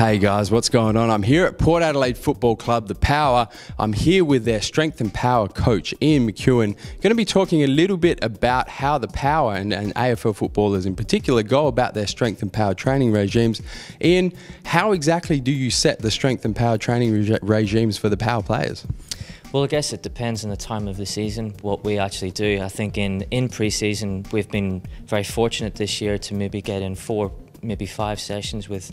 Hey guys, what's going on? I'm here at Port Adelaide Football Club, the Power. I'm here with their Strength and Power coach, Ian McKeown. Going to be talking a little bit about how the Power and AFL footballers in particular go about their Strength and Power training regimes. Ian, how exactly do you set the Strength and Power training regimes for the Power players? Well, I guess it depends on the time of the season, what we actually do. I think in pre-season, we've been very fortunate this year to maybe get in 4, maybe 5 sessions with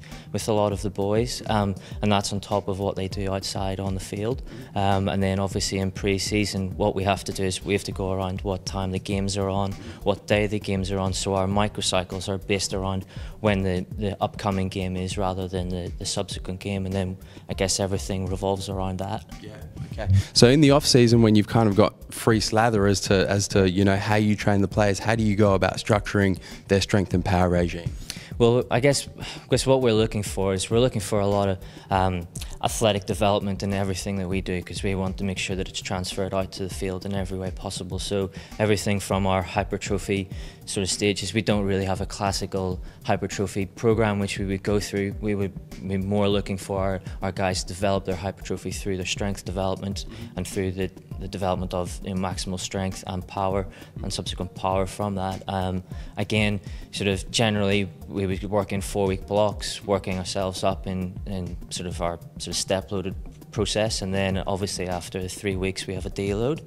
a lot of the boys, and that's on top of what they do outside on the field. And then obviously in pre-season, what we have to do is we have to go around what time the games are on, what day the games are on, so our microcycles are based around when the upcoming game is rather than the subsequent game, and then I guess everything revolves around that. Yeah. Okay. So in the off season, when you've kind of got free slather as to you know how you train the players, how do you go about structuring their Strength and Power regime? Well, I guess what we're looking for is we're looking for a lot of athletic development in everything that we do, because we want to make sure that it's transferred out to the field in every way possible. So everything from our hypertrophy sort of stages, we don't really have a classical hypertrophy program which we would go through. We would be more looking for our guys to develop their hypertrophy through their strength development and through the development of maximal strength and power and subsequent power from that. Again, sort of generally we would work in 4-week blocks, working ourselves up in sort of our sort of step loaded process, and then obviously after 3 weeks we have a deload.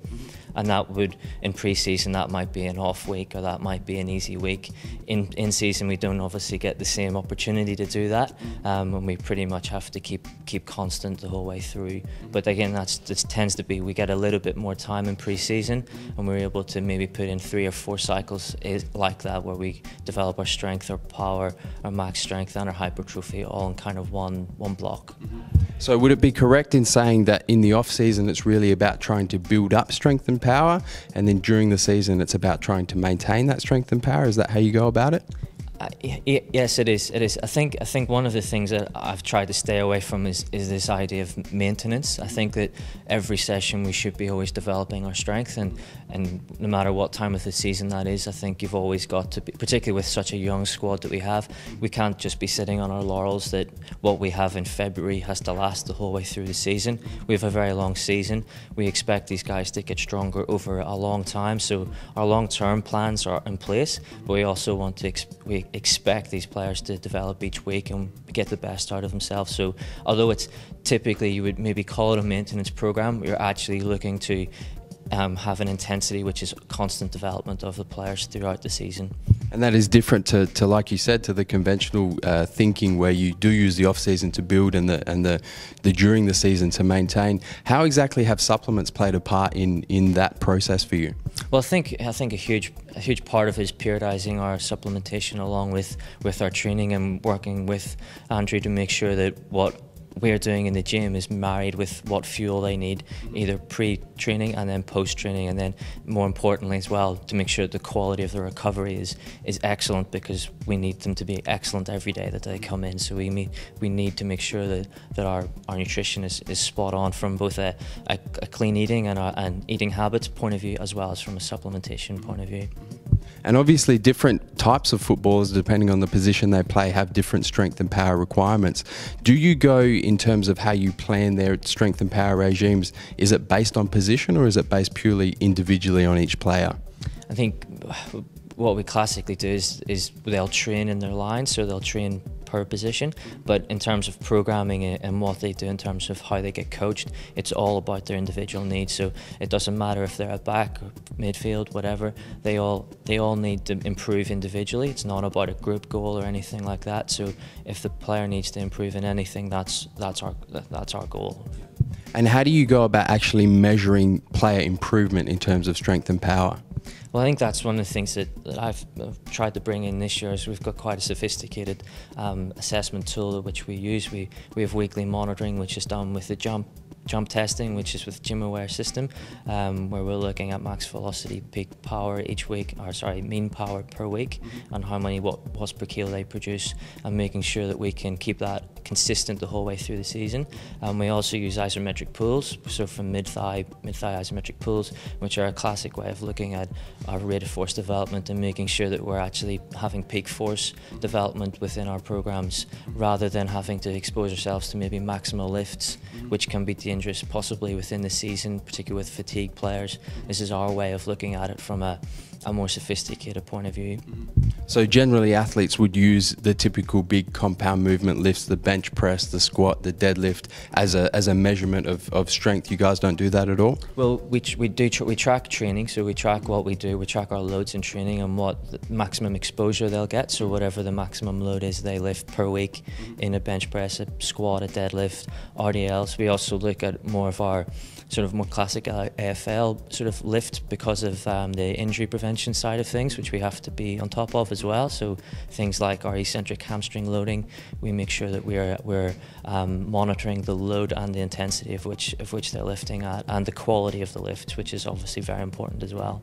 And that would, in pre-season, that might be an off week or that might be an easy week. In season, we don't obviously get the same opportunity to do that, and we pretty much have to keep constant the whole way through. But again, that tends to be, we get a little bit more time in pre-season, and we're able to maybe put in 3 or 4 cycles like that, where we develop our strength, our power, our max strength, and our hypertrophy all in kind of one block. So would it be correct in saying that in the off season it's really about trying to build up strength and power, and then during the season it's about trying to maintain that strength and power? Is that how you go about it? Yes, it is. It is. I think one of the things that I've tried to stay away from is this idea of maintenance. I think that every session we should be always developing our strength, and no matter what time of the season that is, I think you've always got to be, particularly with such a young squad that we have, we can't just be sitting on our laurels that what we have in February has to last the whole way through the season. We have a very long season. We expect these guys to get stronger over a long time, so our long-term plans are in place, but we also want to expect these players to develop each week and get the best out of themselves. So although it's typically, you would maybe call it a maintenance program, you're actually looking to have an intensity which is constant development of the players throughout the season. And that is different to like you said, to the conventional thinking where you do use the off season to build and the during the season to maintain. How exactly have supplements played a part in that process for you? Well, I think a huge part of it is periodizing our supplementation along with our training, and working with Andrew to make sure that what we're doing in the gym is married with what fuel they need, either pre-training and then post-training, and then more importantly as well, to make sure that the quality of the recovery is excellent, because we need them to be excellent every day that they come in. So we need to make sure that our nutrition is spot on from both a clean eating and eating habits point of view, as well as from a supplementation point of view. And obviously different types of footballers, depending on the position they play, have different strength and power requirements. Do you go in terms of how you plan their strength and power regimes? Is it based on position, or is it based purely individually on each player? I think what we classically do is they'll train in their line, so they'll train per position, but in terms of programming and what they do in terms of how they get coached, it's all about their individual needs. So it doesn't matter if they're at back or midfield, whatever, they all need to improve individually. It's not about a group goal or anything like that. So if the player needs to improve in anything, that's our goal. And how do you go about actually measuring player improvement in terms of strength and power? Well, I think that's one of the things that I've tried to bring in this year, is we've got quite a sophisticated assessment tool which we use. We have weekly monitoring, which is done with the jump jump testing, which is with gym aware system, where we're looking at max velocity, peak power each week, mean power per week, and how many watts per kilo they produce, and making sure that we can keep that consistent the whole way through the season. We also use isometric pulls, so from mid-thigh isometric pulls, which are a classic way of looking at our rate of force development and making sure that we're actually having peak force development within our programs, rather than having to expose ourselves to maybe maximal lifts, which can be dangerous possibly within the season, particularly with fatigue players. This is our way of looking at it from a more sophisticated point of view. So generally athletes would use the typical big compound movement lifts, the bench press, the squat, the deadlift as a measurement of strength. You guys don't do that at all? Well, we track training, so we track what we do. We track our loads in training and what the maximum exposure they'll get. So whatever the maximum load is they lift per week in a bench press, a squat, a deadlift, RDLs. We also look at more of our sort of more classic AFL sort of lift because of the injury prevention side of things, which we have to be on top of as well. So things like our eccentric hamstring loading, we make sure that we're monitoring the load and the intensity of which they're lifting at, and the quality of the lift, which is obviously very important as well.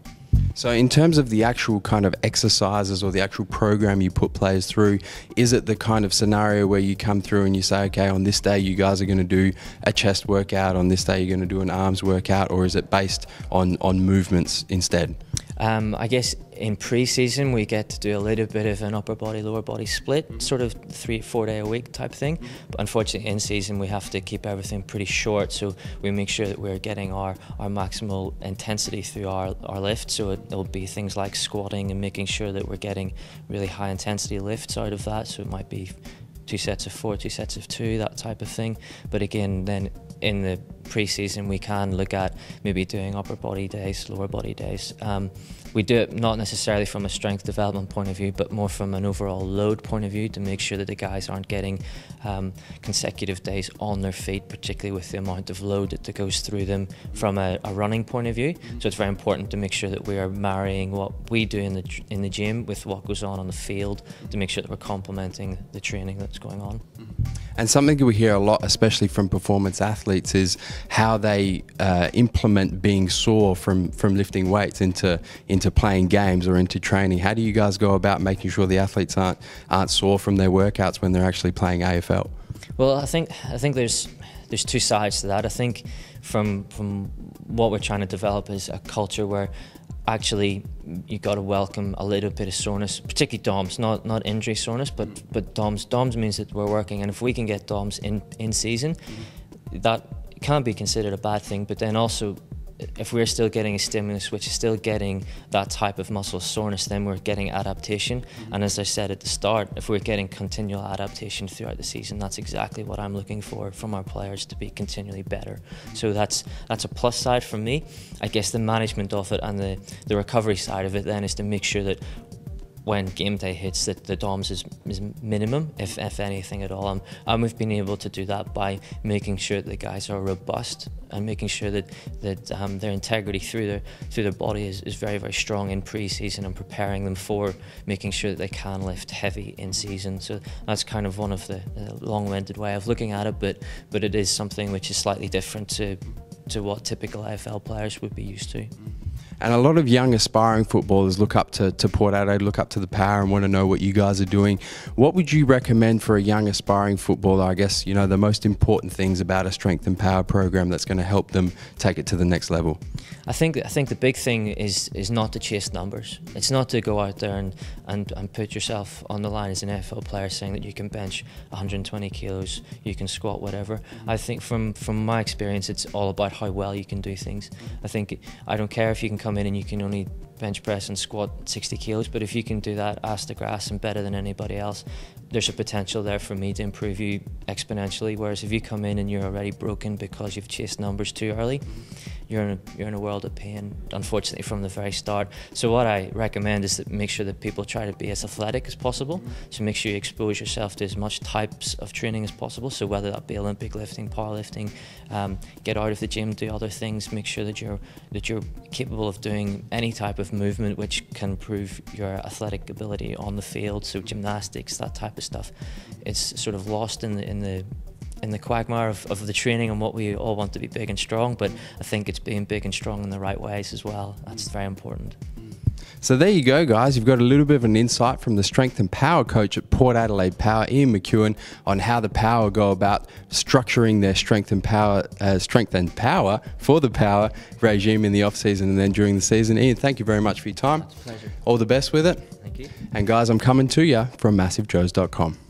So in terms of the actual kind of exercises or the actual program you put players through, is it the kind of scenario where you come through and you say, okay, on this day you guys are going to do a chest workout, on this day you're going to do an arms workout, or is it based on movements instead? I guess in pre-season we get to do a little bit of an upper body, lower body split, sort of 3-4 day a week type thing. But unfortunately in season we have to keep everything pretty short, so we make sure that we're getting our maximal intensity through our lift. So it'll be things like squatting and making sure that we're getting really high intensity lifts out of that. So it might be 2 sets of 4, 2 sets of 2, that type of thing. But again, then in the pre-season we can look at maybe doing upper body days, lower body days. We do it not necessarily from a strength development point of view, but more from an overall load point of view, to make sure that the guys aren't getting consecutive days on their feet, particularly with the amount of load that goes through them from a running point of view. So it's very important to make sure that we are marrying what we do in the gym with what goes on the field, to make sure that we're complementing the training that's going on. And something that we hear a lot, especially from performance athletes, is how they implement being sore from lifting weights into playing games or into training. How do you guys go about making sure the athletes aren't sore from their workouts when they're actually playing AFL? Well, I think there's two sides to that. I think from what we're trying to develop is a culture where actually you got to welcome a little bit of soreness, particularly DOMs, not injury soreness, but DOMs. DOMs means that we're working, and if we can get DOMs in season, that can't be considered a bad thing. But then also, if we're still getting a stimulus which is still getting that type of muscle soreness, then we're getting adaptation. And as I said at the start, if we're getting continual adaptation throughout the season, that's exactly what I'm looking for from our players, to be continually better. So that's a plus side for me. I guess the management of it and the recovery side of it then is to make sure that when game day hits, that the DOMS is minimum, if anything at all. And we've been able to do that by making sure that the guys are robust and making sure that their integrity through their body is very, very strong in pre-season, and preparing them for making sure that they can lift heavy in season. So that's kind of one of the long-winded way of looking at it, but it is something which is slightly different to what typical AFL players would be used to. And a lot of young aspiring footballers look up to Port Adelaide, look up to the Power, and want to know what you guys are doing. What would you recommend for a young aspiring footballer? I guess, the most important things about a strength and power program that's going to help them take it to the next level. I think the big thing is not to chase numbers. It's not to go out there and put yourself on the line as an AFL player saying that you can bench 120 kilos, you can squat whatever. I think from my experience, it's all about how well you can do things. I don't care if you can come in and you can only bench press and squat 60 kilos, but if you can do that ass to grass and better than anybody else, there's a potential there for me to improve you exponentially. Whereas if you come in and you're already broken because you've chased numbers too early, you're in a world of pain, unfortunately, from the very start. So what I recommend is that make sure that people try to be as athletic as possible. So make sure you expose yourself to as much types of training as possible. So whether that be Olympic lifting, powerlifting, get out of the gym, do other things. Make sure that you're capable of doing any type of movement which can improve your athletic ability on the field. So gymnastics, that type of stuff. It's sort of lost in the in the quagmire of the training and what we all want to be big and strong, but I think it's being big and strong in the right ways as well. That's very important. So there you go, guys. You've got a little bit of an insight from the strength and power coach at Port Adelaide Power, Ian McKeown, on how the Power go about structuring their strength and power for the Power regime in the off season and then during the season. Ian, thank you very much for your time. It's a pleasure. All the best with it. Thank you. And guys, I'm coming to you from MassiveJoes.com.